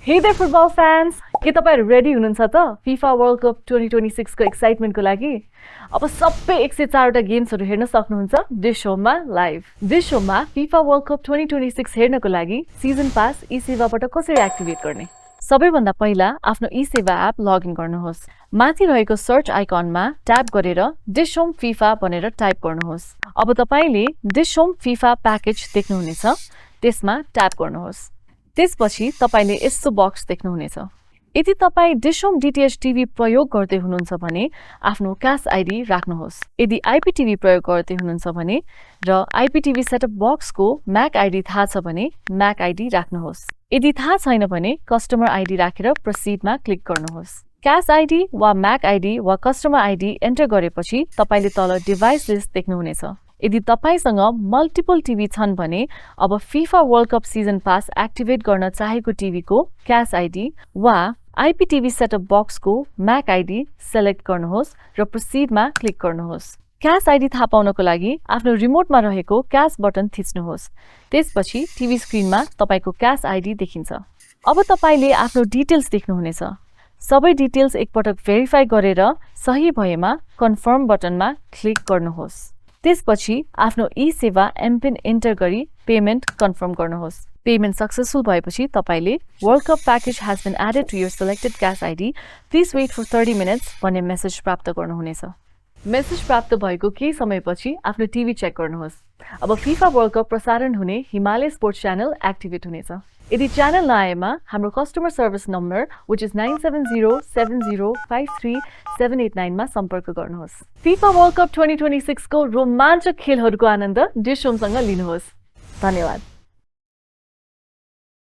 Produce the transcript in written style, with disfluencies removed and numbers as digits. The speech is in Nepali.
Hey there football fans! के तपाईहरु रेडी हुनुहुन्छ त FIFA World Cup 2026 को एक्साइटमेन्टको लागि? अब सबै 104 वटा गेम्सहरु हेर्न सक्नुहुन्छ डिश होममा लाइभ। डिश होममा FIFA World Cup 2026 हेर्नको लागि सिजन पास ई-सेवाबाट कसरी एक्टिभेट गर्ने? सबैभन्दा पहिला आफ्नो ई-सेवा एप लगइन गर्नुहोस्। माथि रहेको सर्च आइकनमा ट्याप गरेर डिश होम FIFA भनेर टाइप गर्नुहोस्। अब तपाईले डिश होम FIFA प्याकेज देख्नुहुनेछ। त्यसमा ट्याप गर्नुहोस्। त्यसपछि तपाईले यस्तो बक्स देख्नुहुनेछ। यदि तपाई डिश होम डीटीएच टिभी प्रयोग गर्दै हुनुहुन्छ भने आफ्नो क्याश आईडी राख्नुहोस्। यदि आईपीटीवी प्रयोग गर्दै हुनुहुन्छ भने र आईपीटीवी सेटअप बक्सको म्याक आईडी थाहा छ भने म्याक आईडी राख्नुहोस्। यदि थाहा छैन भने कस्टमर आईडी राखेर प्रोसिडमा क्लिक गर्नुहोस्। क्याश आईडी वा म्याक आईडी वा कस्टमर आईडी एन्टर गरेपछि तपाईले तल डिभाइस लिस्ट देख्नुहुनेछ। यदि तपाईसँग मल्टिपल टिभी छन् भने अब FIFA world cup season pass activate गर्न चाहेको टिभीको क्याश आईडी वा आईपीटीवी सेटअप बक्सको म्याक आईडी सेलेक्ट गर्नुहोस् र प्रोसिडमा क्लिक गर्नुहोस्। क्याश आईडी थाहा पाउनको लागि आफ्नो रिमोटमा रहेको क्याश बटन थिच्नुहोस्। त्यसपछि टिभी स्क्रिनमा तपाईको क्याश आईडी देखिन्छ। अब तपाईले आफ्नो डिटेल्स देख्नुहुनेछ। सबै डिटेल्स एकपटक भेरिफाई गरेर सही भएमा कन्फर्म बटनमा क्लिक गर्नुहोस्। त्यसपछि आफ्नो ई-सेवा एमपिन एन्टर गरी पेमेन्ट कन्फर्म गर्नुहोस्। पेमेन्ट सक्सेसफुल भएपछि तपाईले world cup package has been added to your selected cash ID please wait for 30 minutes भन्ने मेसेज प्राप्त गर्नुहुनेछ। मेसेज प्राप्त भएको केही समयपछि आफ्नो टिभी चेक गर्नुहोस्। अब FIFA वर्ल्ड कप प्रसारण हुने हिमालय स्पोर्ट्स च्यानल एक्टिभेट हुनेछ। यदि च्यानल नआएमा हाम्रो customer service number which is 9707053789 मा सम्पर्क गर्नुहोस्। FIFA वर्ल्ड कप 2026 को रोमाञ्चक खेलहरूको आनन्द डिश होमसँग लिनुहोस्। धन्यवाद।